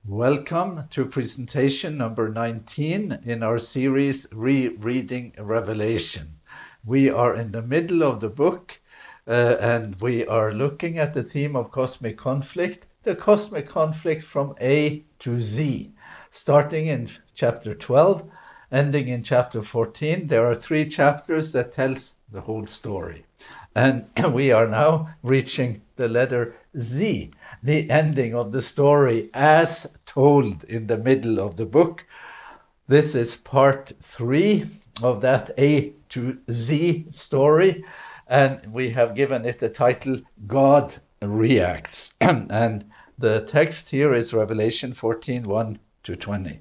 Welcome to presentation number 19 in our series Rereading Revelation. We are in the middle of the book and we are looking at the theme of cosmic conflict, the cosmic conflict from A to Z, starting in chapter 12, ending in chapter 14. There are 3 chapters that tells the whole story. And we are now reaching the letter Z, the ending of the story as told in the middle of the book. This is part 3 of that A to Z story, and we have given it the title God Reacts. And the text here is Revelation 14, 1 to 20.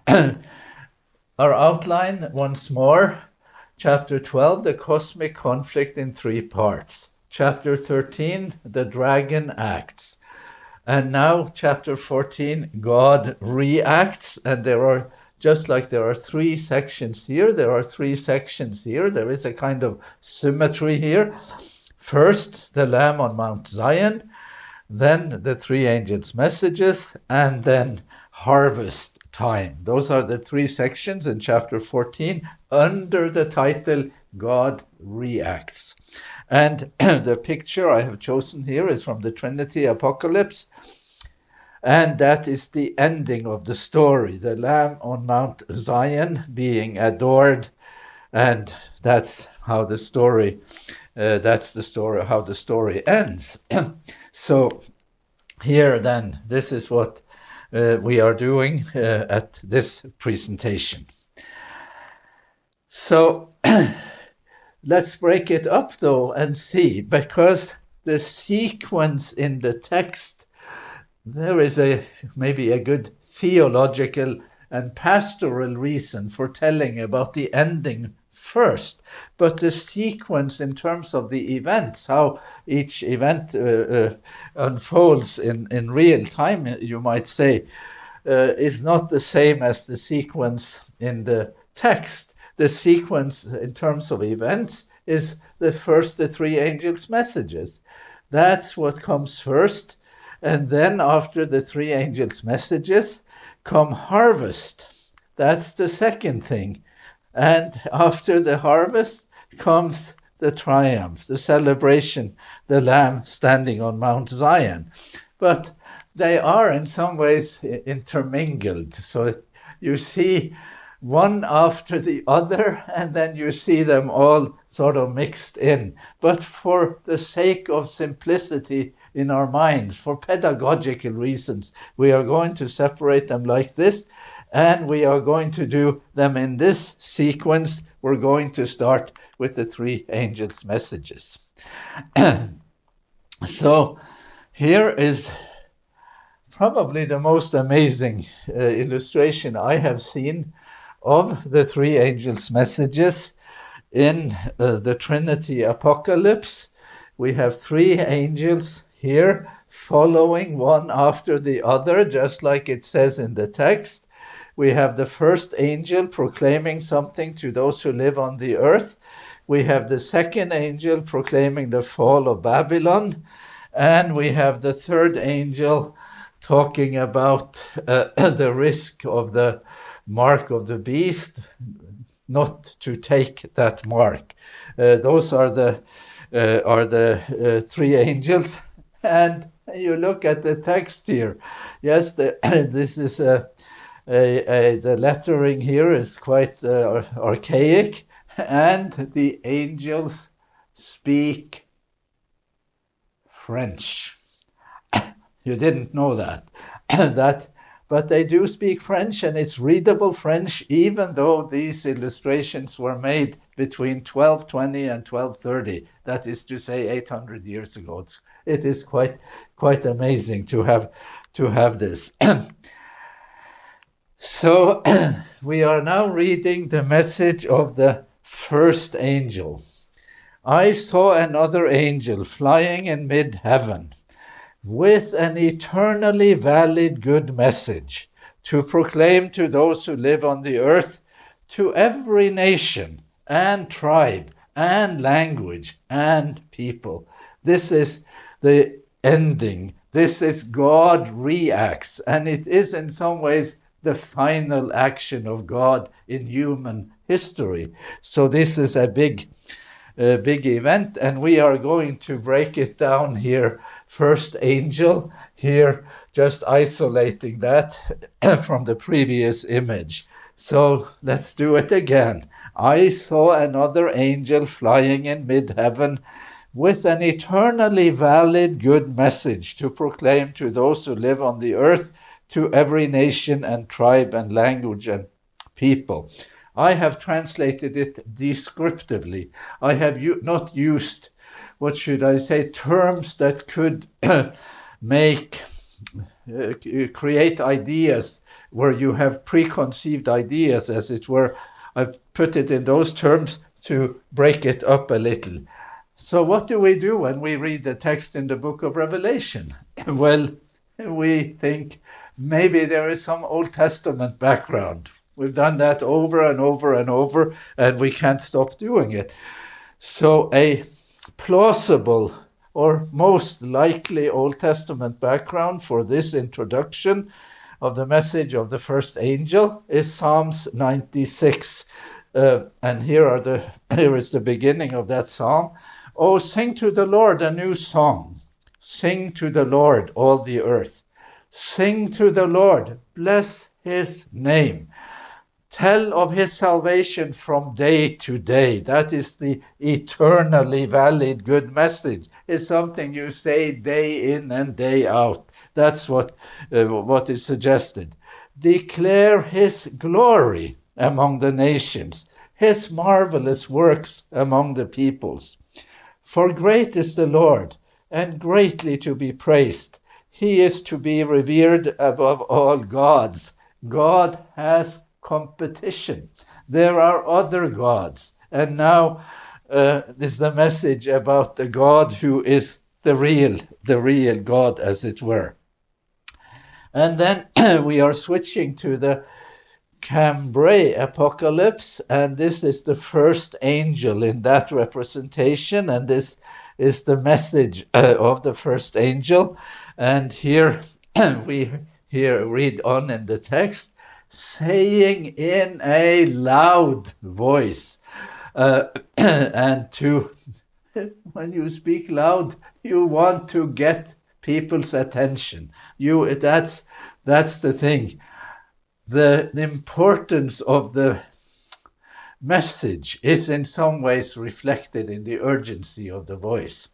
Our outline once more. Chapter 12, the cosmic conflict in 3 parts. Chapter 13, the dragon acts. And now chapter 14, God reacts. And there are, just like there are 3 sections here, there are 3 sections here. There is a kind of symmetry here. First, the Lamb on Mount Zion, then the 3 angels' messages, and then harvest time. Those are the 3 sections in chapter 14 under the title God Reacts. And the picture I have chosen here is from the Trinity Apocalypse, and that is the ending of the story, the Lamb on Mount Zion being adored, and that's how the story how the story ends. So here then, this is what we are doing at this presentation. So let's break it up though and see, because the sequence in the text, there is maybe a good theological and pastoral reason for telling about the ending first, but the sequence in terms of the events, how each event unfolds in real time, you might say, is not the same as the sequence in the text. The sequence in terms of events is the 3 angels' messages. That's what comes first, and then after the 3 angels' messages come harvest. That's the second thing. And after the harvest comes the triumph, the celebration, the Lamb standing on Mount Zion. But they are in some ways intermingled. So you see one after the other, and then you see them all sort of mixed in. But for the sake of simplicity in our minds, for pedagogical reasons, we are going to separate them like this. And we are going to do them in this sequence. We're going to start with the 3 angels' messages. So here is probably the most amazing illustration I have seen of the 3 angels' messages in the Trinity Apocalypse. We have 3 angels here following one after the other, just like it says in the text. We have the first angel proclaiming something to those who live on the earth. We have the second angel proclaiming the fall of Babylon. And we have the 3rd angel talking about the risk of the mark of the beast, not to take that mark. Those are the 3 angels. And you look at the text here. Yes, this is the lettering here is quite archaic, and the angels speak French. You didn't know that. But they do speak French, and it's readable French, even though these illustrations were made between 1220 and 1230. That is to say, 800 years ago. It is quite amazing to have this. So we are now reading the message of the first angel. I saw another angel flying in mid-heaven with an eternally valid good message to proclaim to those who live on the earth, to every nation and tribe and language and people. This is the ending, This is God reacts, and it is in some ways the final action of God in human history. So this is a big event, and we are going to break it down here. First angel, here just isolating that from the previous image. So let's do it again. I saw another angel flying in mid-heaven with an eternally valid good message to proclaim to those who live on the earth, to every nation and tribe and language and people. I have translated it descriptively. I have not used, what should I say, terms that could create ideas where you have preconceived ideas, as it were. I've put it in those terms to break it up a little. So what do we do when we read the text in the book of Revelation? Well, we think maybe there is some Old Testament background. We've done that over and over and over, and we can't stop doing it. So a plausible or most likely Old Testament background for this introduction of the message of the first angel is Psalms 96. And here is the beginning of that psalm. Oh, sing to the Lord a new song. Sing to the Lord, all the earth. Sing to the Lord, bless his name. Tell of his salvation from day to day. That is the eternally valid good message. It's something you say day in and day out. That's what is suggested. Declare his glory among the nations, his marvelous works among the peoples. For great is the Lord, and greatly to be praised. He is to be revered above all gods. God has competition. There are other gods. And now this is the message about the God who is the real God, as it were. And then we are switching to the Cambrai apocalypse, and this is the first angel in that representation, and this is the message of the first angel. And here we read on in the text, saying in a loud voice, and when you speak loud, you want to get people's attention. That's the thing. The importance of the message is in some ways reflected in the urgency of the voice.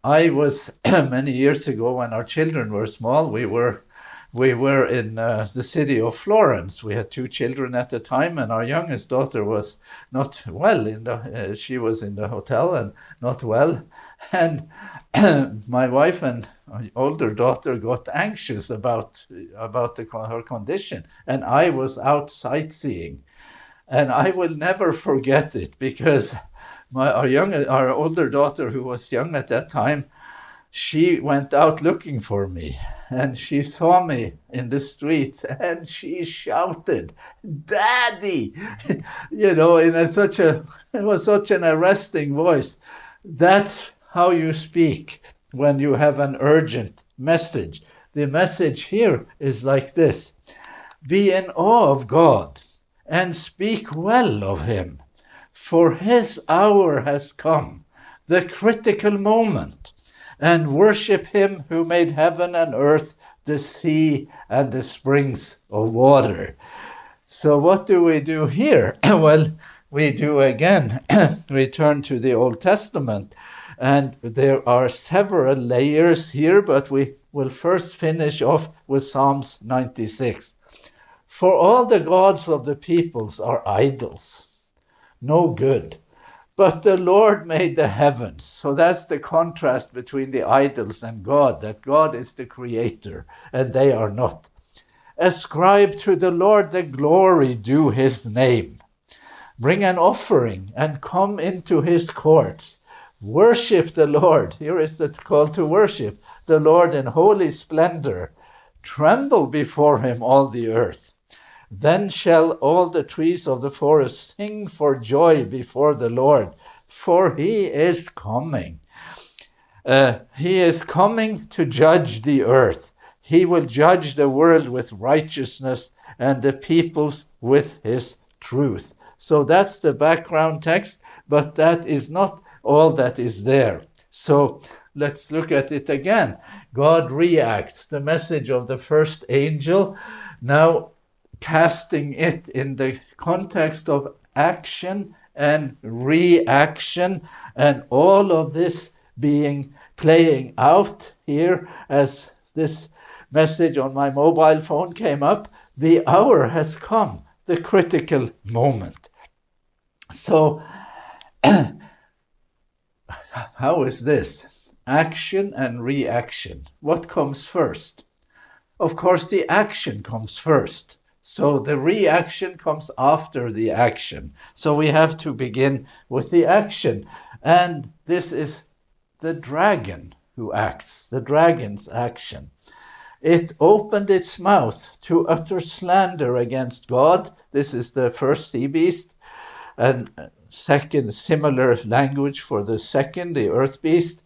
I was many years ago, when our children were small, we were in the city of Florence. We had 2 children at the time, and our youngest daughter was not well. She was in the hotel and not well. And my wife and our older daughter got anxious about her condition. And I was out sightseeing. And I will never forget it, because our older daughter, who was young at that time, she went out looking for me, and she saw me in the streets, and she shouted, "Daddy!" It was such an arresting voice. That's how you speak when you have an urgent message. The message here is like this: be in awe of God and speak well of him, for his hour has come, the critical moment. And worship him who made heaven and earth, the sea and the springs of water. So what do we do here? Well, we do again return to the Old Testament. And there are several layers here, but we will first finish off with Psalms 96. For all the gods of the peoples are idols, no good. But the Lord made the heavens. So that's the contrast between the idols and God, that God is the creator and they are not. Ascribe to the Lord the glory due his name. Bring an offering and come into his courts. Worship the Lord. Here is the call to worship the Lord in holy splendor. Tremble before him, all the earth. Then shall all the trees of the forest sing for joy before the Lord, for he is coming. He is coming to judge the earth. He will judge the world with righteousness and the peoples with his truth. So that's the background text, but that is not all that is there. So let's look at it again. God reacts. The message of the first angel, now casting it in the context of action and reaction, and all of this playing out here as this message on my mobile phone came up. The hour has come, the critical moment. So how is this? Action and reaction. What comes first? Of course, the action comes first. So the reaction comes after the action. So we have to begin with the action. And this is the dragon who acts, the dragon's action. It opened its mouth to utter slander against God. This is the first sea beast. And second, similar language for the second, the earth beast.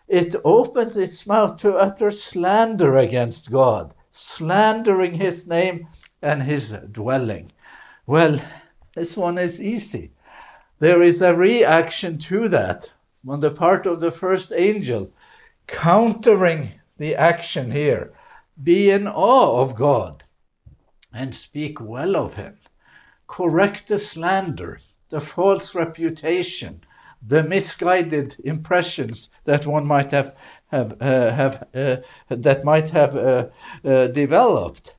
It opens its mouth to utter slander against God, slandering his name and his dwelling. Well, this one is easy. There is a reaction to that on the part of the first angel, countering the action here. Be in awe of God and speak well of him. Correct the slander, the false reputation, the misguided impressions that one might have developed.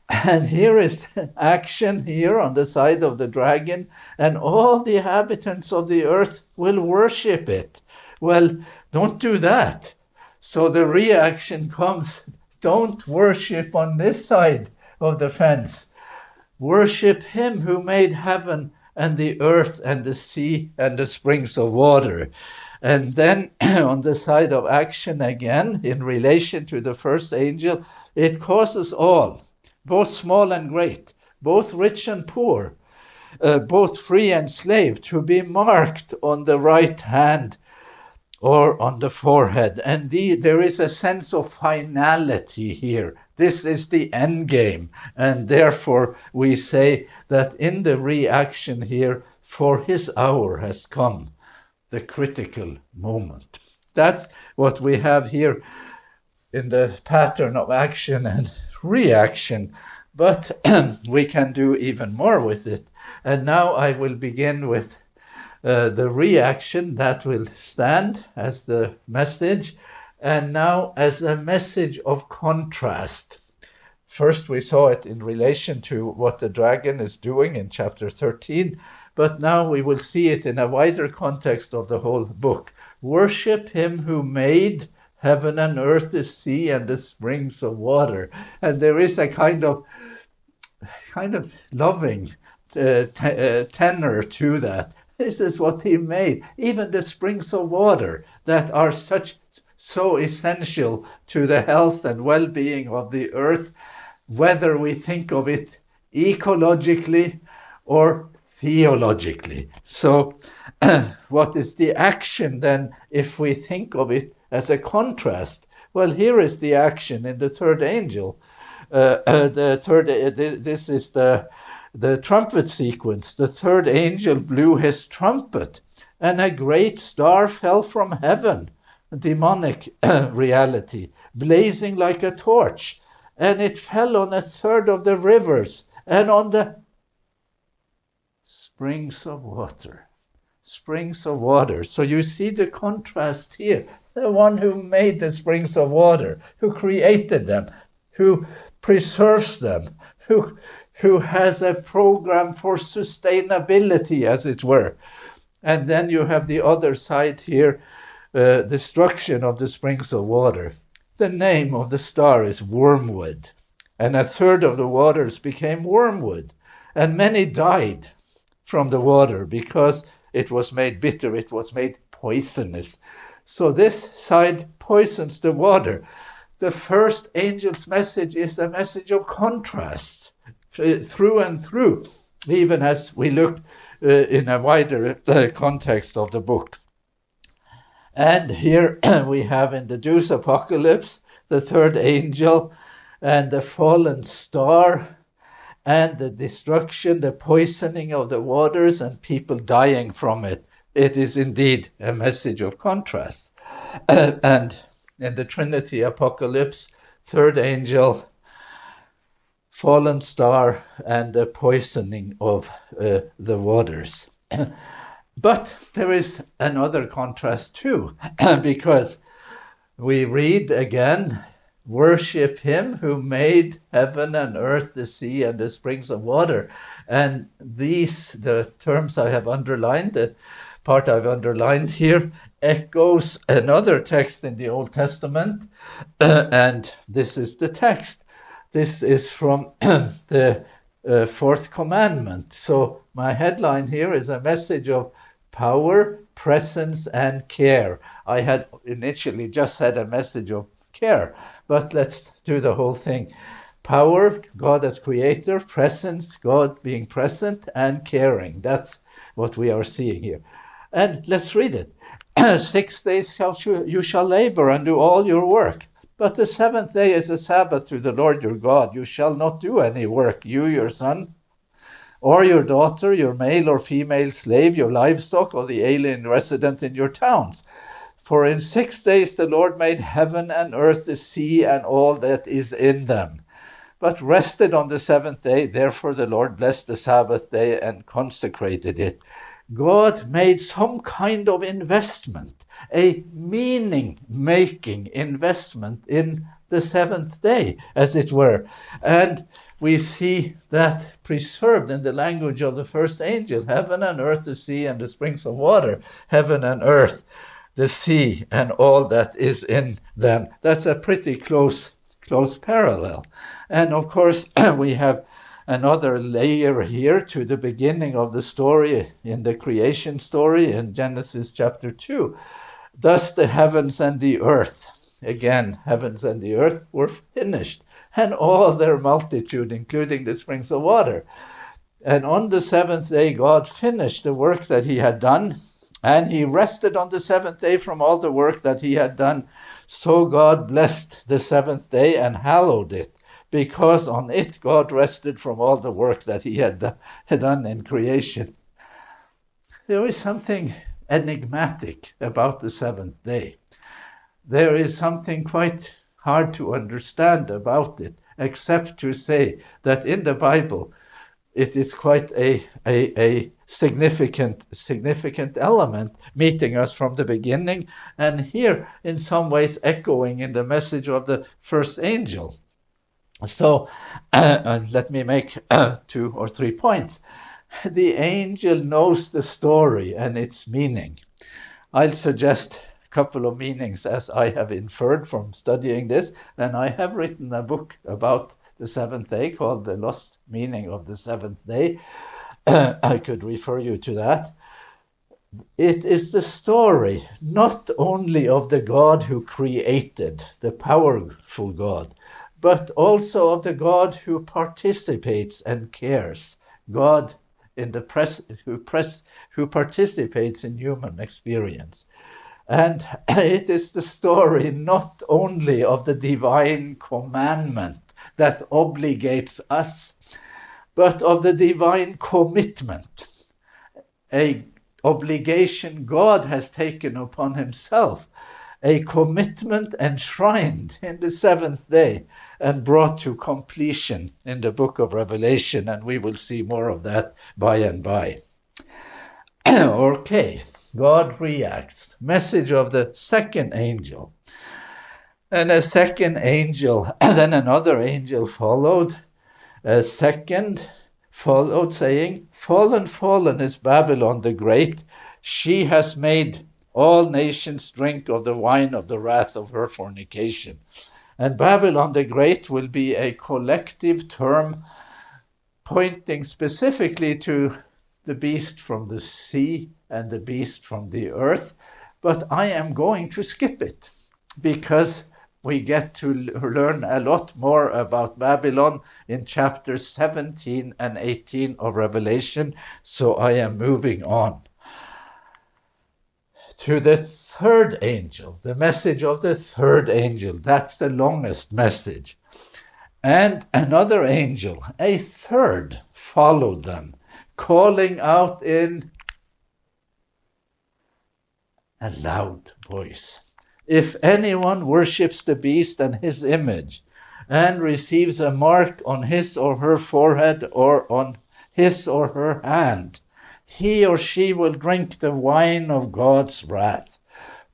And here is action here on the side of the dragon, and all the inhabitants of the earth will worship it. Well, don't do that. So the reaction comes, don't worship on this side of the fence. Worship him who made heaven and the earth and the sea and the springs of water. And then on the side of action again, in relation to the first angel, it causes all, both small and great, both rich and poor, both free and slave, to be marked on the right hand or on the forehead. And there is a sense of finality here. This is the end game. And therefore we say that in the reaction here, for his hour has come, the critical moment. That's what we have here in the pattern of action and reaction. But we can do even more with it. And now I will begin with the reaction that will stand as the message, and now as a message of contrast. First we saw it in relation to what the dragon is doing in chapter 13, but now we will see it in a wider context of the whole book. Worship him who made heaven and earth, the sea and the springs of water. And there is a kind of loving tenor to that. This is what he made. Even the springs of water that are so essential to the health and well-being of the earth, whether we think of it ecologically or theologically. So what is the action then if we think of it as a contrast? Well, here is the action in the third angel. This is the trumpet sequence. The third angel blew his trumpet, and a great star fell from heaven, a demonic reality, blazing like a torch, and it fell on a third of the rivers and on the springs of water. Springs of water. So you see the contrast here. The one who made the springs of water, who created them, who preserves them, who has a program for sustainability, as it were. And then you have the other side here, destruction of the springs of water. The name of the star is Wormwood, and a third of the waters became wormwood, and many died from the water because it was made bitter, it was made poisonous. So this side poisons the water. The first angel's message is a message of contrasts through and through, even as we look in a wider context of the book. And here we have in the Jews' apocalypse the third angel and the fallen star and the destruction, the poisoning of the waters and people dying from it. It is indeed a message of contrast. And in the Trinity apocalypse, third angel, fallen star, and the poisoning of the waters. But there is another contrast too, because we read again, worship him who made heaven and earth, the sea, and the springs of water. And these, the terms I have underlined, the part I've underlined here, echoes another text in the Old Testament, and this is the text. This is from the fourth commandment. So my headline here is a message of power, presence, and care. I had initially just said a message of care, but let's do the whole thing. Power, God as creator, presence, God being present, and caring. That's what we are seeing here. And let's read it. 6 days you shall labor and do all your work. But the seventh day is a Sabbath to the Lord your God. You shall not do any work, you, your son, or your daughter, your male or female slave, your livestock, or the alien resident in your towns. For in 6 days the Lord made heaven and earth, the sea, and all that is in them, but rested on the seventh day. Therefore the Lord blessed the Sabbath day and consecrated it. God made some kind of investment, a meaning-making investment in the seventh day, as it were. And we see that preserved in the language of the first angel, heaven and earth, the sea, and the springs of water. Heaven and earth, the sea, and all that is in them. That's a pretty close parallel. And of course, we have another layer here to the beginning of the story, in the creation story in Genesis chapter 2. Thus the heavens and the earth, again, heavens and the earth were finished, and all their multitude, including the springs of water. And on the seventh day, God finished the work that he had done, and he rested on the seventh day from all the work that he had done. So God blessed the seventh day and hallowed it, because on it God rested from all the work that he had done in creation. There is something enigmatic about the seventh day. There is something quite hard to understand about it, except to say that in the Bible it is quite a significant element, meeting us from the beginning, and here in some ways echoing in the message of the first angel. So let me make 2 or 3 points. The angel knows the story and its meaning. I'll suggest a couple of meanings as I have inferred from studying this, and I have written a book about the seventh day called The Lost Meaning of the Seventh Day. I could refer you to that. It is the story not only of the God who created, the powerful God, but also of the God who participates and cares, God in the who participates in human experience. And it is the story not only of the divine commandment that obligates us, but of the divine commitment, a obligation God has taken upon himself, a commitment enshrined in the seventh day and brought to completion in the book of Revelation, and we will see more of that by and by. Okay, God reacts. Message of the second angel. And a second angel, and then another angel followed. A second followed, saying, Fallen, fallen is Babylon the Great. She has made all nations drink of the wine of the wrath of her fornication. And Babylon the Great will be a collective term pointing specifically to the beast from the sea and the beast from the earth. But I am going to skip it because we get to learn a lot more about Babylon in chapters 17 and 18 of Revelation. So I am moving on to the third angel, the message of the third angel, that's the longest message. And another angel, a third, followed them, calling out in a loud voice, "If anyone worships the beast and his image, and receives a mark on his or her forehead or on his or her hand, he or she will drink the wine of God's wrath,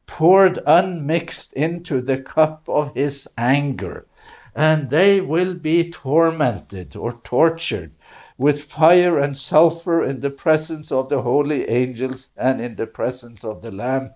poured unmixed into the cup of his anger, and they will be tormented or tortured with fire and sulfur in the presence of the holy angels and in the presence of the Lamb."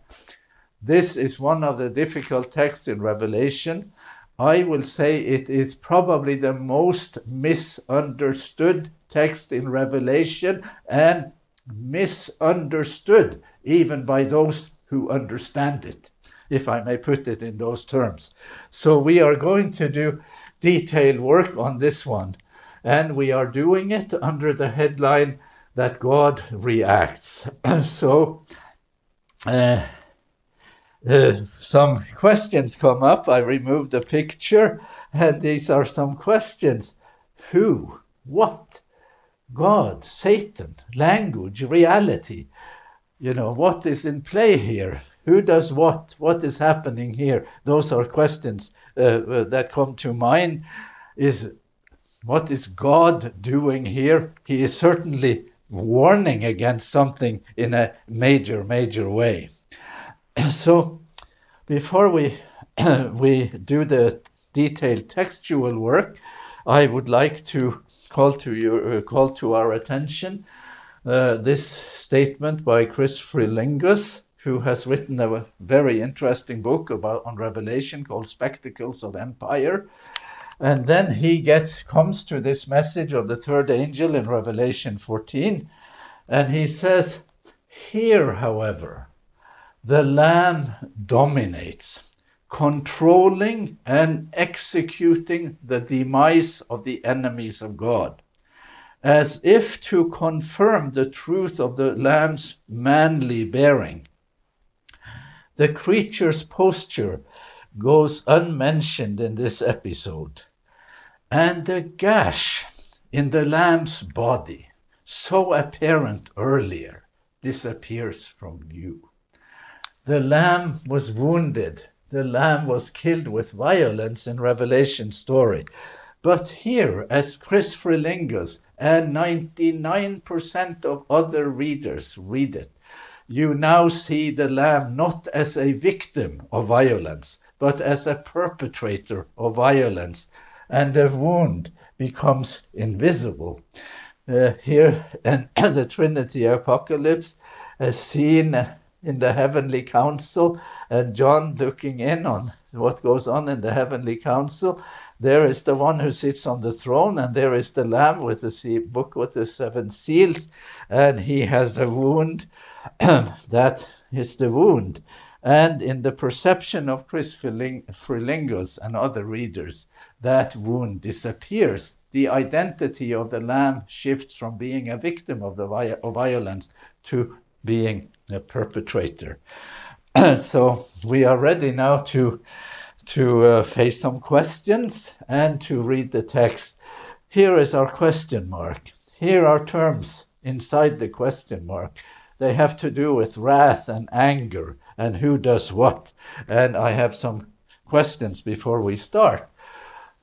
This is one of the difficult texts in Revelation. I will say it is probably the most misunderstood text in Revelation, and misunderstood even by those who understand it, if I may put it in those terms. So we are going to do detailed work on this one, and we are doing it under the headline that God reacts. So some questions come up. I removed the picture, and these are some questions. Who? What? God? Satan? Language? Reality? What is in play here? Who does what? What is happening here? Those are questions that come to mind. What is God doing here? He is certainly warning against something in a major, major way. So before we do the detailed textual work, I would like to call to our attention this statement by Chris Frelingus, who has written a very interesting book on Revelation called Spectacles of Empire. And then he comes to this message of the third angel in Revelation 14, and he says, "Here, however, the Lamb dominates, controlling and executing the demise of the enemies of God, as if to confirm the truth of the Lamb's manly bearing. The creature's posture goes unmentioned in this episode, and the gash in the Lamb's body, so apparent earlier, disappears from view. The Lamb was wounded. The Lamb was killed with violence in Revelation story. But here, as Chris Frelingus and 99% of other readers read it, you now see the Lamb not as a victim of violence, but as a perpetrator of violence, and the wound becomes invisible. Here in the Trinity Apocalypse, a scene in the heavenly council, and John looking in on what goes on in the heavenly council. There is the one who sits on the throne, and there is the Lamb with the book with the 7 seals, and he has a wound. That is the wound. And in the perception of Chris Frelingus and other readers, that wound disappears. The identity of the Lamb shifts from being a victim of violence to being a perpetrator. So we are ready now to face some questions and to read the text. Here is our question mark. Here are terms inside the question mark. They have to do with wrath and anger and who does what. And I have some questions before we start.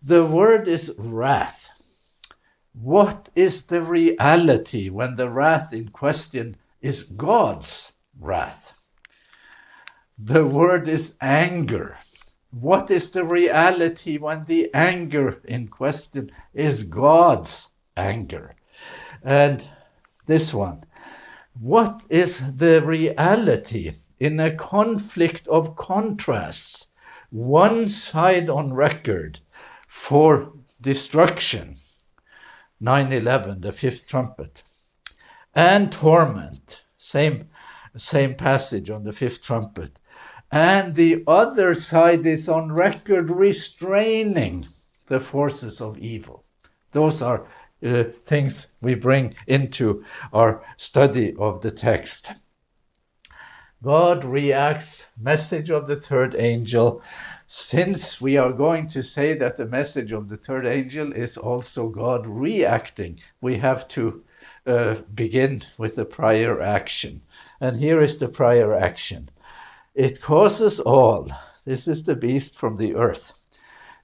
The word is wrath. What is the reality when the wrath in question is God's wrath? The word is anger. What is the reality when the anger in question is God's anger? And this one, what is the reality in a conflict of contrasts? One side on record for destruction, 9/11, the fifth trumpet, and torment, same passage on the fifth trumpet. And the other side is on record restraining the forces of evil. Those are things we bring into our study of the text. God reacts, message of the third angel. Since we are going to say that the message of the third angel is also God reacting, we have to begin with the prior action. And here is the prior action. It causes all, this is the beast from the earth,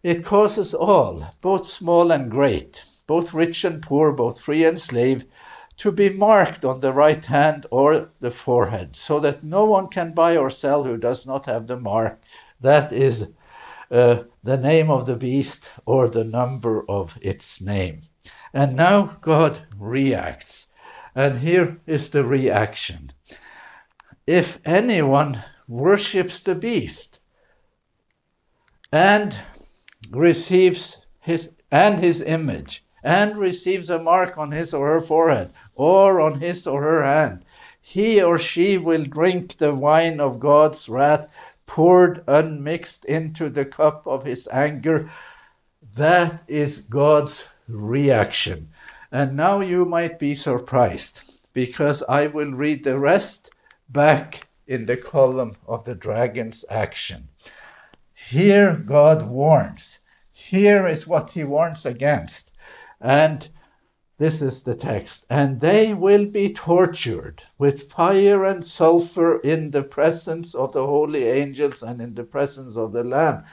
it causes all, both small and great, both rich and poor, both free and slave, to be marked on the right hand or the forehead, so that no one can buy or sell who does not have the mark. That is the name of the beast or the number of its name. And now God reacts. And here is the reaction. If anyone worships the beast and receives his image, and receives a mark on his or her forehead, or on his or her hand, he or she will drink the wine of God's wrath, poured unmixed into the cup of his anger. That is God's reaction. And now you might be surprised, because I will read the rest back in the column of the dragon's action. Here God warns. Here is what he warns against. And this is the text. And they will be tortured with fire and sulfur in the presence of the holy angels and in the presence of the Lamb.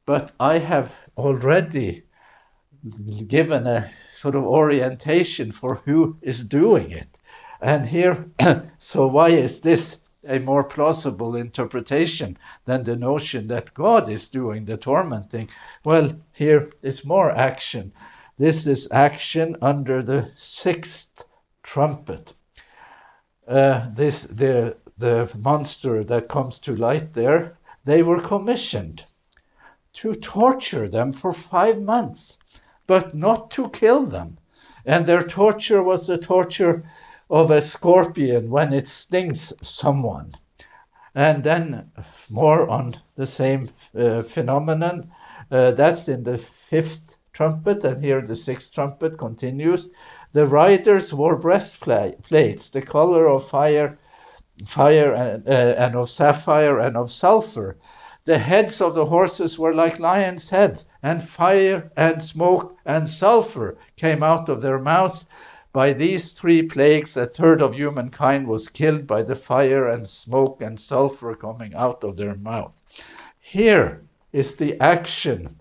But I have already given a sort of orientation for who is doing it. And here, so why is this a more plausible interpretation than the notion that God is doing the tormenting? Well, here is more action. This is action under the sixth trumpet. The monster that comes to light there, they were commissioned to torture them for 5 months, but not to kill them. And their torture was the torture of a scorpion when it stings someone. And then more on the same phenomenon. That's in the fifth trumpet, and here the sixth trumpet continues. The riders wore breastplates, the color of fire and of sapphire and of sulfur. The heads of the horses were like lions' heads, and fire and smoke and sulfur came out of their mouths. By these 3 plagues, a third of humankind was killed by the fire and smoke and sulfur coming out of their mouth. Here is the action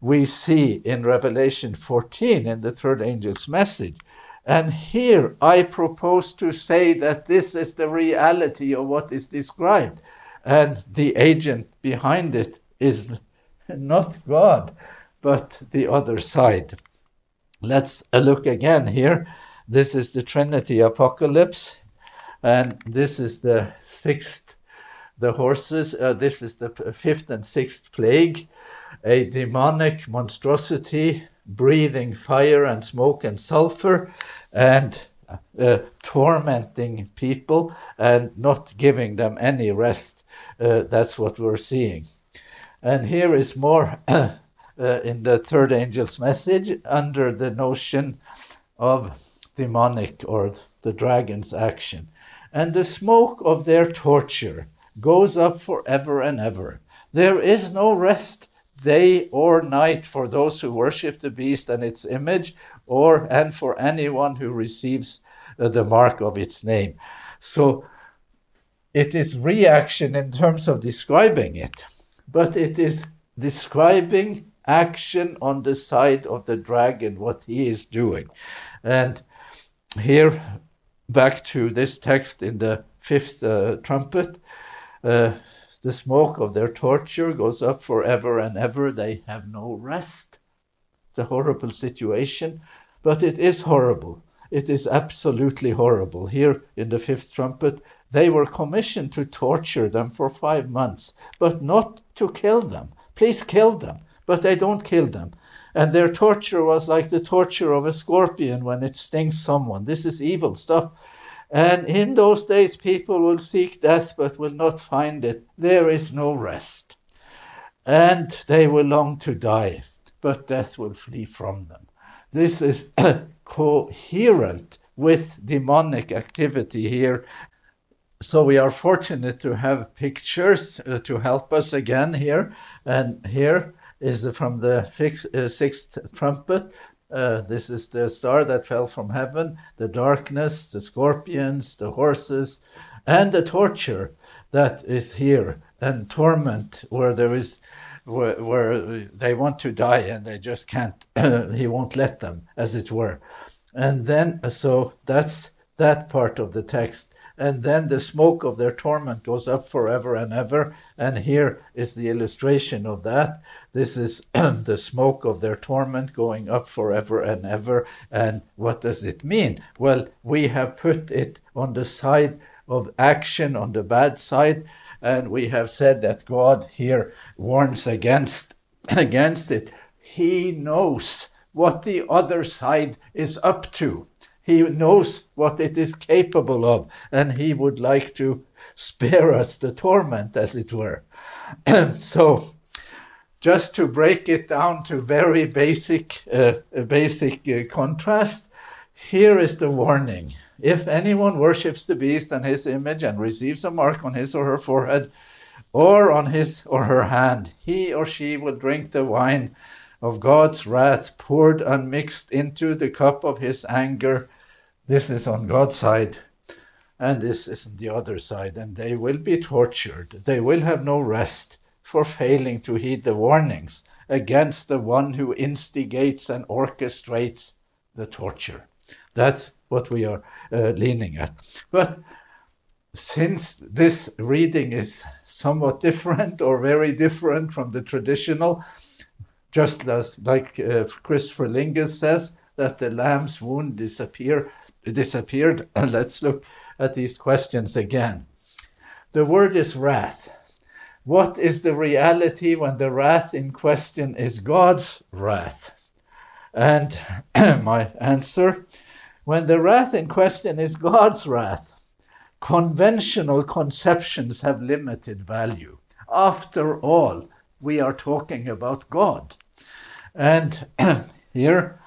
we see in Revelation 14 in the third angel's message. And here I propose to say that this is the reality of what is described. And the agent behind it is not God, but the other side. Let's look again here. This is the Trinity Apocalypse, and this is the sixth, the horses. This is the fifth and sixth plague, a demonic monstrosity breathing fire and smoke and sulfur and tormenting people and not giving them any rest. That's what we're seeing. And here is more in the third angel's message under the notion of demonic or the dragon's action. And the smoke of their torture goes up forever and ever. There is no rest day or night for those who worship the beast and its image, and for anyone who receives the mark of its name. So it is reaction in terms of describing it, but it is describing action on the side of the dragon, what he is doing. And here, back to this text in the fifth trumpet, the smoke of their torture goes up forever and ever. They have no rest. It's a horrible situation, but it is horrible. It is absolutely horrible. Here in the fifth trumpet, they were commissioned to torture them for 5 months, but not to kill them. Please kill them, but they don't kill them. And their torture was like the torture of a scorpion when it stings someone. This is evil stuff. And in those days, people will seek death, but will not find it. There is no rest. And they will long to die, but death will flee from them. This is coherent with demonic activity here. So we are fortunate to have pictures to help us again here. And here is from the sixth trumpet. This is the star that fell from heaven, the darkness, the scorpions, the horses, and the torture that is here, and torment where there is, where they want to die and they just can't. He won't let them, as it were. And then, so that's that part of the text. And then the smoke of their torment goes up forever and ever. And here is the illustration of that. This is the smoke of their torment going up forever and ever. And what does it mean? Well, we have put it on the side of action, on the bad side. And we have said that God here warns against it. He knows what the other side is up to. He knows what it is capable of, and he would like to spare us the torment, as it were. So, just to break it down to very basic contrast, here is the warning. If anyone worships the beast and his image and receives a mark on his or her forehead or on his or her hand, he or she will drink the wine of God's wrath poured unmixed into the cup of his anger. This is on God's side, and this is on the other side, and they will be tortured. They will have no rest for failing to heed the warnings against the one who instigates and orchestrates the torture. That's what we are leaning at. But since this reading is somewhat different or very different from the traditional, just as like Christopher Lingus says, that the lamb's wound disappeared. Let's look at these questions again. The word is wrath. What is the reality when the wrath in question is God's wrath? And my answer, when the wrath in question is God's wrath, conventional conceptions have limited value. After all, we are talking about God. And here,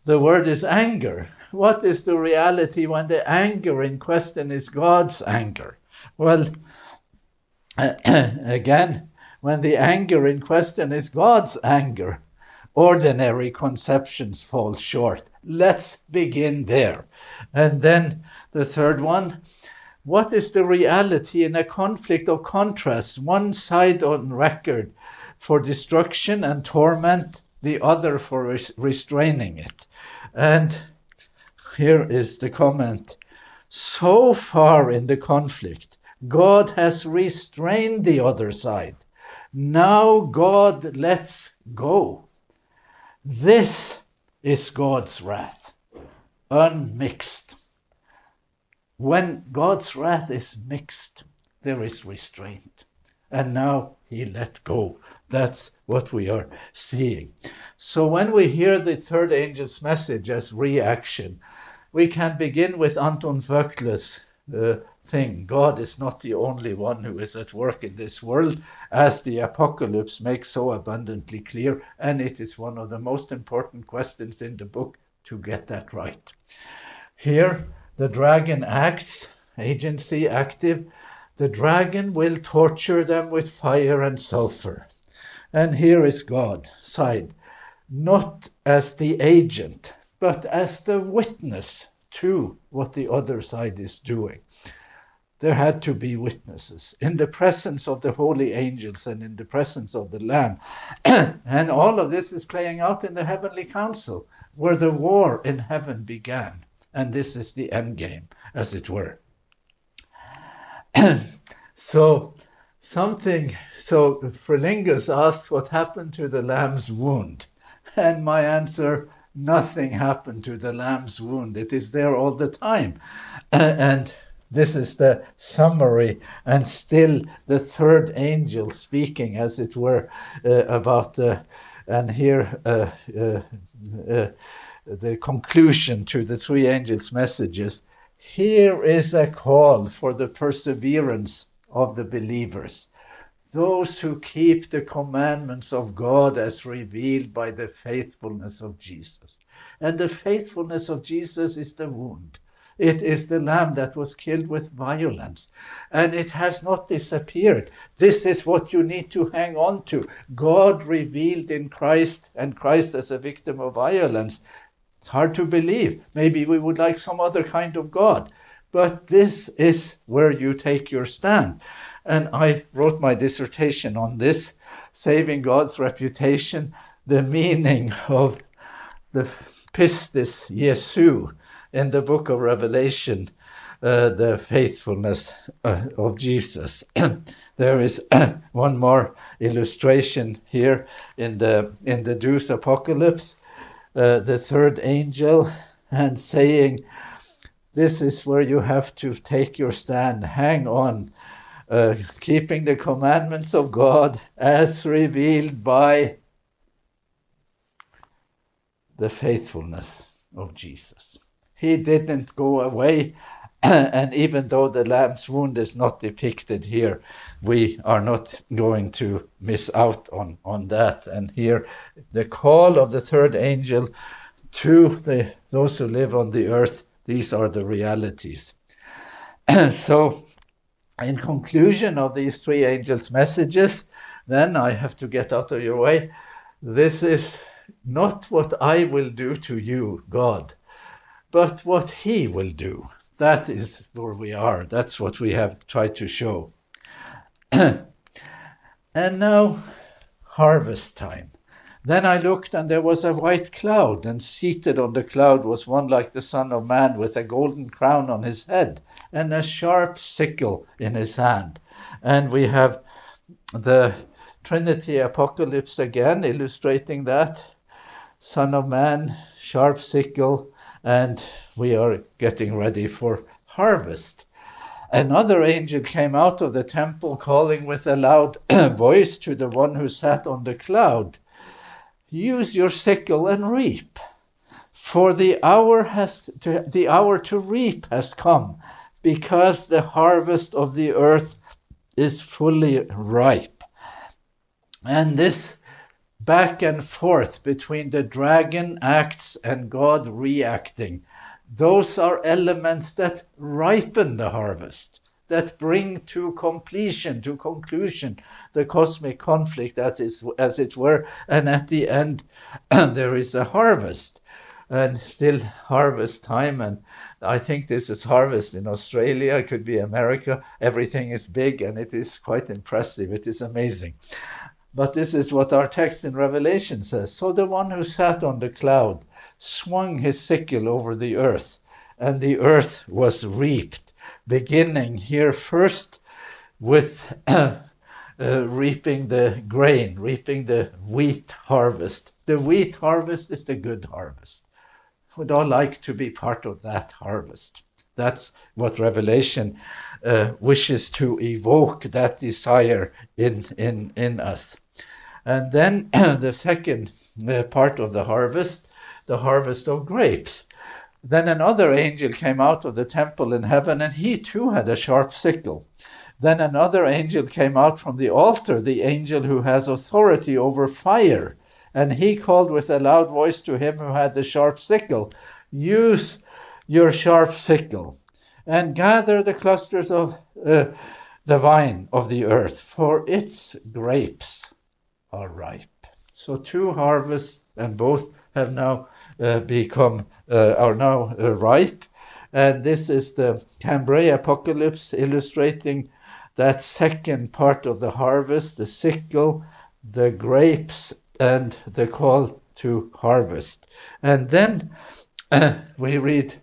the word is anger. What is the reality when the anger in question is God's anger? Well, again, when the anger in question is God's anger, ordinary conceptions fall short. Let's begin there. And then the third one, what is the reality in a conflict of contrast? One side on record for destruction and torment, the other for restraining it. And here is the comment. So far in the conflict, God has restrained the other side. Now God lets go. This is God's wrath, unmixed. When God's wrath is mixed, there is restraint. And now he let go. That's what we are seeing. So when we hear the third angel's message as reaction, we can begin with Anton Vöckle's thing. God is not the only one who is at work in this world, as the Apocalypse makes so abundantly clear, and it is one of the most important questions in the book to get that right. Here, the dragon acts, agency active. The dragon will torture them with fire and sulfur. And here is God, side, not as the agent, but as the witness to what the other side is doing. There had to be witnesses in the presence of the holy angels and in the presence of the Lamb. And all of this is playing out in the heavenly council, where the war in heaven began. And this is the end game, as it were. So Frelingus asked what happened to the lamb's wound. And my answer, nothing happened to the lamb's wound. It is there all the time. And this is the summary, and still the third angel speaking, as it were, about and here the conclusion to the three angels' messages. Here is a call for the perseverance of the believers, those who keep the commandments of God as revealed by the faithfulness of Jesus. And the faithfulness of Jesus is the wound. It is the lamb that was killed with violence, and it has not disappeared. This is what you need to hang on to. God revealed in Christ, and Christ as a victim of violence. It's hard to believe. Maybe we would like some other kind of God. But this is where you take your stand. And I wrote my dissertation on this, Saving God's Reputation, the meaning of the pistis Jesu in the book of Revelation, the faithfulness of Jesus. There is one more illustration here in the Jews' apocalypse, the third angel, and saying, this is where you have to take your stand, hang on, keeping the commandments of God as revealed by the faithfulness of Jesus. He didn't go away, and even though the lamb's wound is not depicted here, we are not going to miss out on that. And here, the call of the third angel to those who live on the earth, these are the realities. So, in conclusion of these three angels' messages, then I have to get out of your way. This is not what I will do to you, God, but what He will do. That is where we are. That's what we have tried to show. And now, harvest time. Then I looked, and there was a white cloud, and seated on the cloud was one like the Son of Man, with a golden crown on his head, and a sharp sickle in his hand. And we have the Trinity Apocalypse again, illustrating that. Son of Man, sharp sickle, and we are getting ready for harvest. Another angel came out of the temple, calling with a loud voice to the one who sat on the cloud, use your sickle and reap, for the hour to reap has come, because the harvest of the earth is fully ripe. And this back and forth between the dragon acts and God reacting, those are elements that ripen the harvest, that bring to completion, to conclusion, the cosmic conflict as it were, and at the end there is a harvest, and still harvest time. And I think this is harvest in Australia, it could be America. Everything is big, and it is quite impressive, it is amazing. But this is what our text in Revelation says. So the one who sat on the cloud swung his sickle over the earth, and the earth was reaped, beginning here first with reaping the grain, reaping the wheat harvest. The wheat harvest is the good harvest. We'd all like to be part of that harvest. That's what Revelation wishes to evoke, that desire in us. And then the second part of the harvest of grapes. Then another angel came out of the temple in heaven, and he too had a sharp sickle. Then another angel came out from the altar, the angel who has authority over fire. And he called with a loud voice to him who had the sharp sickle, use your sharp sickle and gather the clusters of the vine of the earth, for its grapes are ripe. So two harvests, and both have now are now ripe. And this is the Cambrai Apocalypse, illustrating that second part of the harvest, the sickle, the grapes, and the call to harvest. And then we read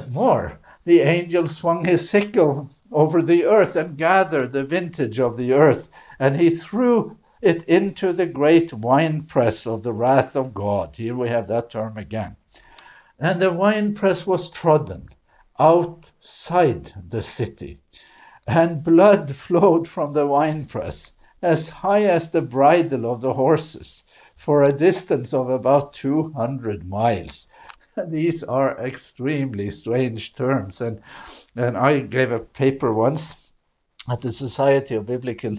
more. The angel swung his sickle over the earth and gathered the vintage of the earth, and he threw it into the great winepress of the wrath of God. Here we have that term again. And the winepress was trodden outside the city, and blood flowed from the winepress as high as the bridle of the horses, for a distance of about 200 miles. These are extremely strange terms. And I gave a paper once at the Society of Biblical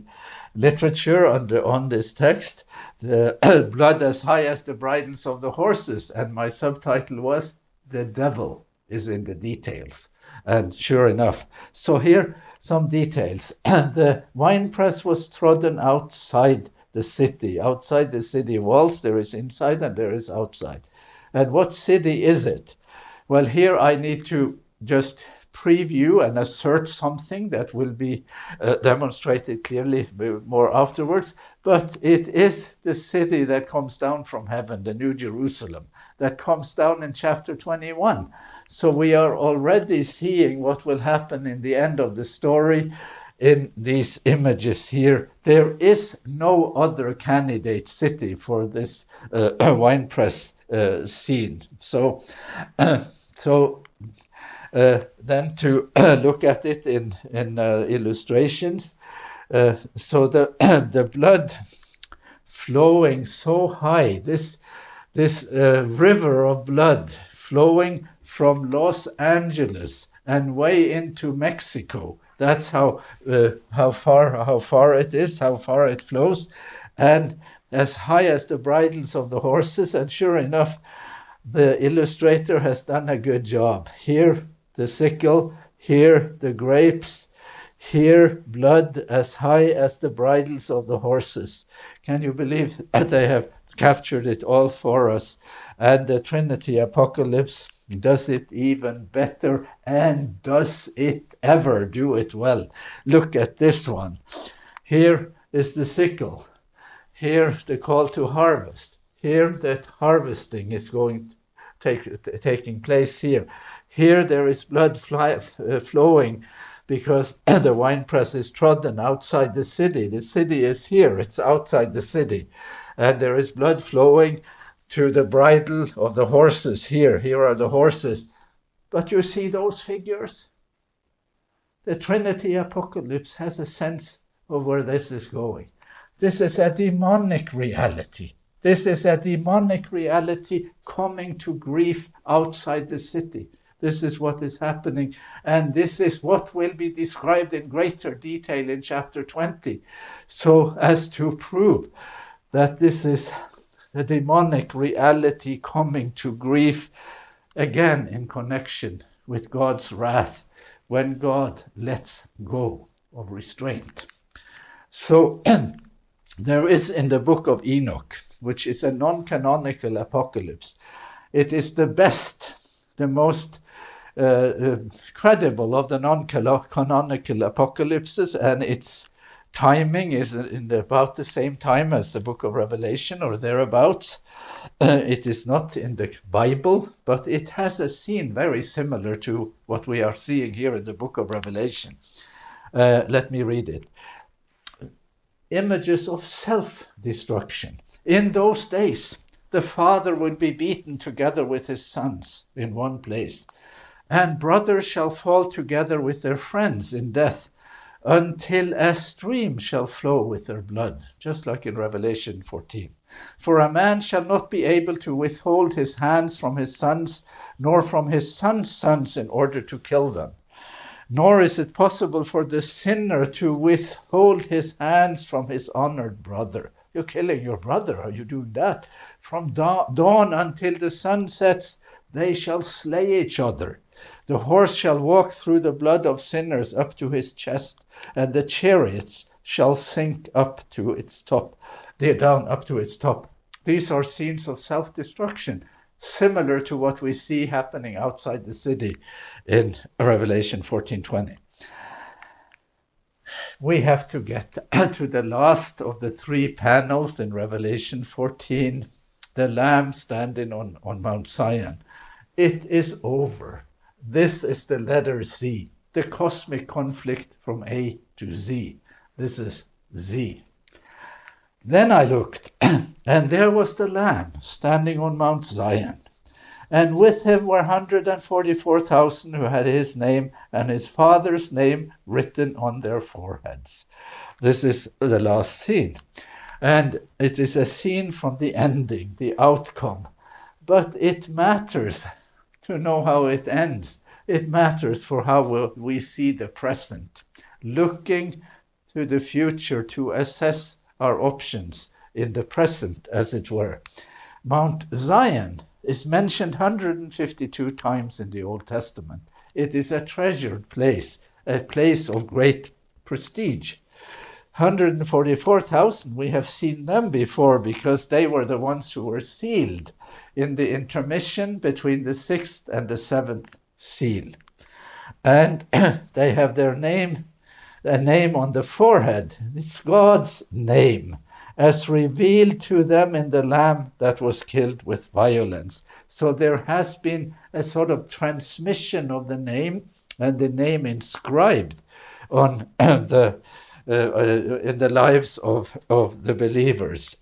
Literature on this text, the blood as high as the bridles of the horses. And my subtitle was, "The Devil is in the details. And sure enough, so here some details. The winepress was trodden outside the city walls. There is inside and there is outside. And what city is it? Well, here I need to just preview and assert something that will be demonstrated clearly more afterwards. But it is the city that comes down from heaven, the New Jerusalem, that comes down in chapter 21. So we are already seeing what will happen in the end of the story in these images here. There is no other candidate city for this winepress scene. So then to look at it in illustrations. So the blood flowing so high, this river of blood flowing from Los Angeles and way into Mexico. That's how far it is, how far it flows, and as high as the bridles of the horses. And sure enough, the illustrator has done a good job. Here, the sickle, here, the grapes, here, blood as high as the bridles of the horses. Can you believe that they have captured it all for us? And the Trinity Apocalypse does it even better, and does it ever do it well? Look at this one. Here is the sickle. Here, the call to harvest. Here, that harvesting is taking place here. Here, there is blood flowing because the winepress is trodden outside the city. The city is here. It's outside the city. And there is blood flowing to the bridle of the horses here. Here are the horses. But you see those figures? The Trinity Apocalypse has a sense of where this is going. This is a demonic reality. This is a demonic reality coming to grief outside the city. This is what is happening. And this is what will be described in greater detail in chapter 20. So as to prove that this is the demonic reality coming to grief, again in connection with God's wrath, when God lets go of restraint. So there is in the book of Enoch, which is a non-canonical apocalypse, it is the best, the most credible of the non-canonical apocalypses, and its timing is in about the same time as the book of Revelation or thereabouts. It is not in the Bible, but it has a scene very similar to what we are seeing here in the book of Revelation. Let me read it. Images of self-destruction. In those days, the father would be beaten together with his sons in one place, and brothers shall fall together with their friends in death, until a stream shall flow with their blood, just like in Revelation 14. For a man shall not be able to withhold his hands from his sons, nor from his sons' sons in order to kill them. Nor is it possible for the sinner to withhold his hands from his honored brother. You're killing your brother, are you doing that? From dawn until the sun sets, they shall slay each other. The horse shall walk through the blood of sinners up to his chest, and the chariots shall sink up to its top, down up to its top. These are scenes of self-destruction, similar to what we see happening outside the city in Revelation 14:20. We have to get to the last of the three panels in Revelation 14, the Lamb standing on Mount Zion. It is over. This is the letter Z, the cosmic conflict from A to Z. This is Z. Then I looked, and there was the Lamb standing on Mount Zion. And with him were 144,000 who had his name and his father's name written on their foreheads. This is the last scene. And it is a scene from the ending, the outcome. But it matters to know how it ends. It matters for how we see the present. Looking to the future to assess our options in the present, as it were. Mount Zion is mentioned 152 times in the Old Testament. It is a treasured place, a place of great prestige. 144,000, we have seen them before because they were the ones who were sealed in the intermission between the sixth and the seventh seal. And they have their name, a name on the forehead. It's God's name, as revealed to them in the Lamb that was killed with violence. So there has been a sort of transmission of the name, and the name inscribed on in the lives of the believers.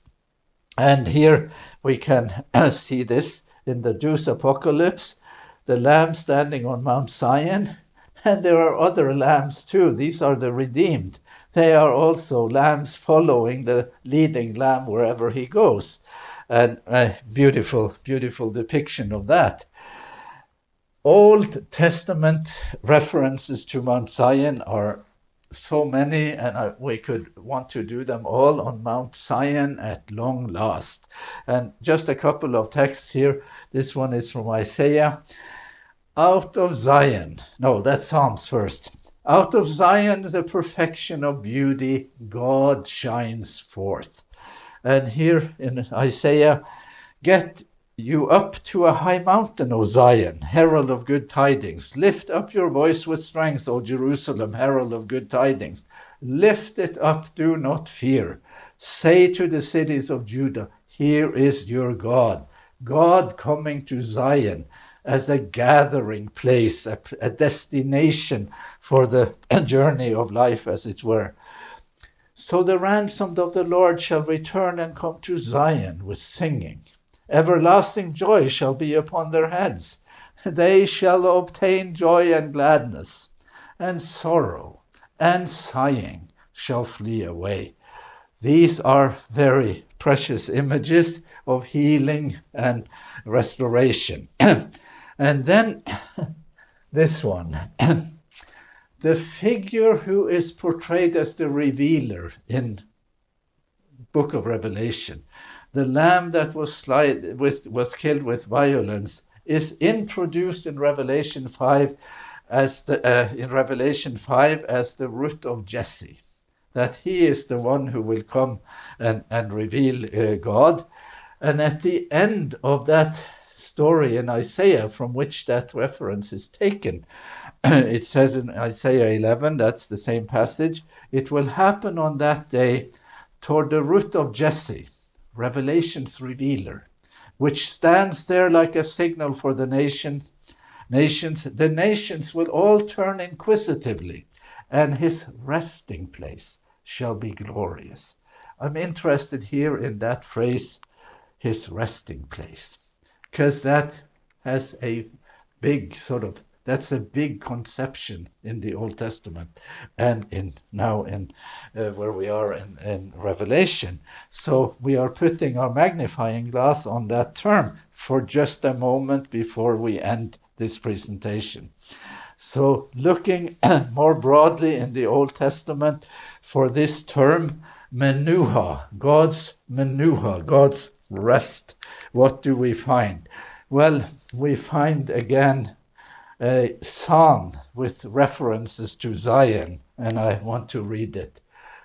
And here we can see this in the Jews' Apocalypse, the Lamb standing on Mount Zion, and there are other lambs too. These are the redeemed. They are also lambs following the leading lamb wherever he goes. And a beautiful, beautiful depiction of that. Old Testament references to Mount Zion are so many, and we could want to do them all on Mount Zion at long last. And just a couple of texts here. This one is from Isaiah. Out of Zion, no, that's Psalms first. Out of Zion, the perfection of beauty, God shines forth. And here in Isaiah, get you up to a high mountain, O Zion, herald of good tidings. Lift up your voice with strength, O Jerusalem, herald of good tidings. Lift it up, do not fear. Say to the cities of Judah, here is your God. God coming to Zion as a gathering place, a destination for the journey of life, as it were. So the ransomed of the Lord shall return and come to Zion with singing. Everlasting joy shall be upon their heads. They shall obtain joy and gladness, and sorrow and sighing shall flee away. These are very precious images of healing and restoration. And then this one, the figure who is portrayed as the revealer in Book of Revelation, the lamb that was killed with violence, is introduced in Revelation 5 as the root of Jesse. That he is the one who will come and reveal God. And at the end of that story in Isaiah, from which that reference is taken, it says in Isaiah 11, that's the same passage, it will happen on that day toward the root of Jesse, Revelation's revealer, which stands there like a signal for the nations. The nations will all turn inquisitively, and his resting place shall be glorious. I'm interested here in that phrase, his resting place, because that has a big that's a big conception in the Old Testament and now in where we are in Revelation. So we are putting our magnifying glass on that term for just a moment before we end this presentation. So looking more broadly in the Old Testament for this term, menuha, God's rest, what do we find? Well, we find again a psalm with references to Zion, and I want to read it.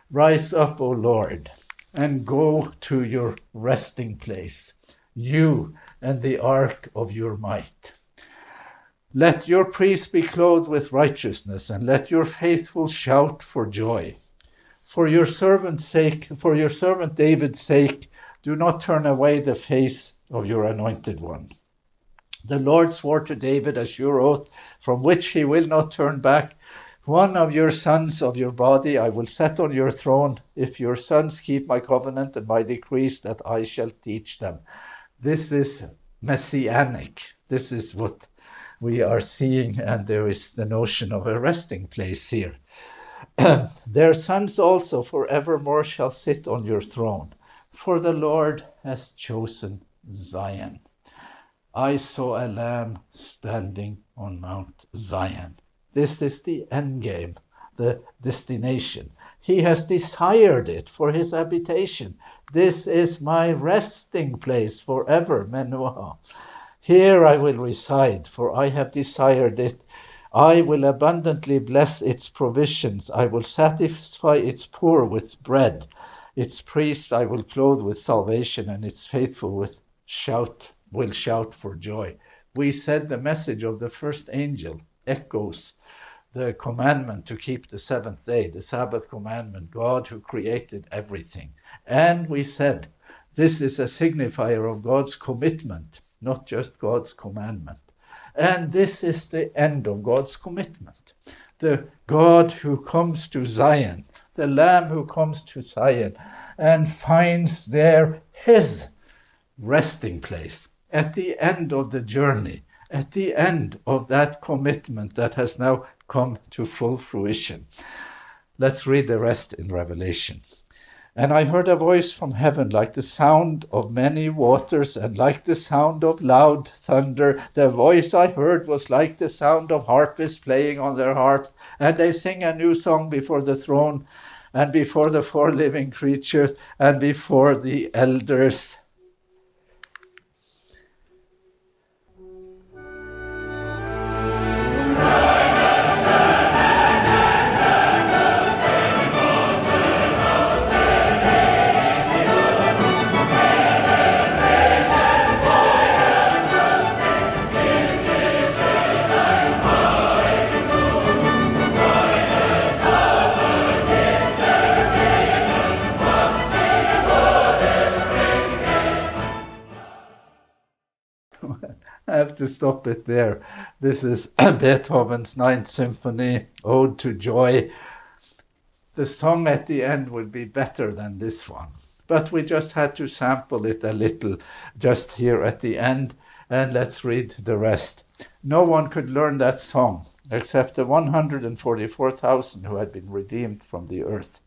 Rise up, O Lord, and go to your resting place, you and the ark of your might. Let your priests be clothed with righteousness, and let your faithful shout for joy. For your servant's sake, for your servant David's sake, do not turn away the face of your anointed one. The Lord swore to David a sure oath, from which he will not turn back. One of your sons of your body I will set on your throne, if your sons keep my covenant and my decrees that I shall teach them. This is messianic. This is what we are seeing, and there is the notion of a resting place here. Their sons also forevermore shall sit on your throne, for the Lord has chosen Zion. I saw a lamb standing on Mount Zion. This is the end game, the destination. He has desired it for his habitation. This is my resting place forever, Menuha. Here I will reside, for I have desired it. I will abundantly bless its provisions. I will satisfy its poor with bread. Its priests I will clothe with salvation, and its faithful will shout for joy. We said the message of the first angel echoes the commandment to keep the seventh day, the Sabbath commandment, God who created everything. And we said this is a signifier of God's commitment, not just God's commandment. And this is the end of God's commitment. The God who comes to Zion, the Lamb who comes to Zion and finds there his resting place at the end of the journey, at the end of that commitment that has now come to full fruition. Let's read the rest in Revelation. And I heard a voice from heaven like the sound of many waters and like the sound of loud thunder. The voice I heard was like the sound of harpists playing on their harps. And they sing a new song before the throne and before the four living creatures and before the elders. I have to stop it there. This is Beethoven's Ninth Symphony, Ode to Joy. The song at the end would be better than this one, but we just had to sample it a little just here at the end, and let's read the rest. No one could learn that song except the 144,000 who had been redeemed from the earth.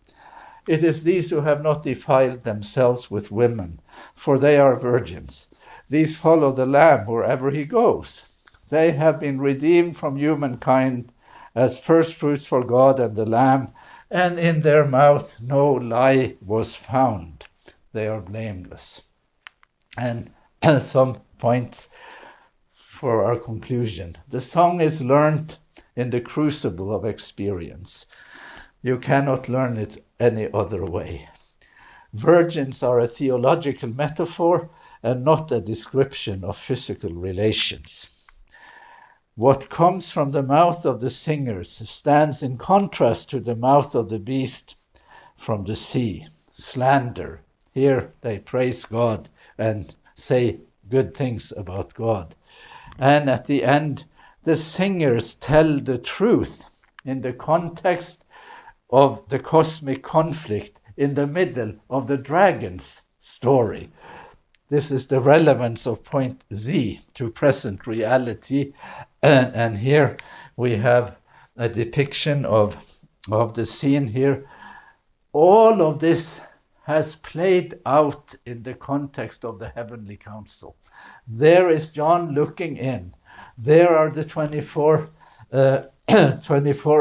It is these who have not defiled themselves with women, for they are virgins. These follow the Lamb wherever he goes. They have been redeemed from humankind as firstfruits for God and the Lamb, and in their mouth no lie was found. They are blameless. And some points for our conclusion. The song is learned in the crucible of experience. You cannot learn it any other way. Virgins are a theological metaphor and not a description of physical relations. What comes from the mouth of the singers stands in contrast to the mouth of the beast from the sea. Slander. Here they praise God and say good things about God. And at the end, the singers tell the truth in the context of the cosmic conflict in the middle of the dragon's story. This is the relevance of point Z to present reality. And here we have a depiction of the scene here. All of this has played out in the context of the heavenly council. There is John looking in. There are the 24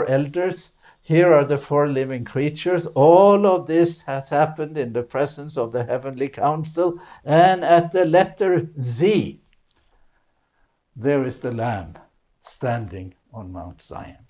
elders. Here are the four living creatures. All of this has happened in the presence of the heavenly council. And at the letter Z, there is the Lamb standing on Mount Zion.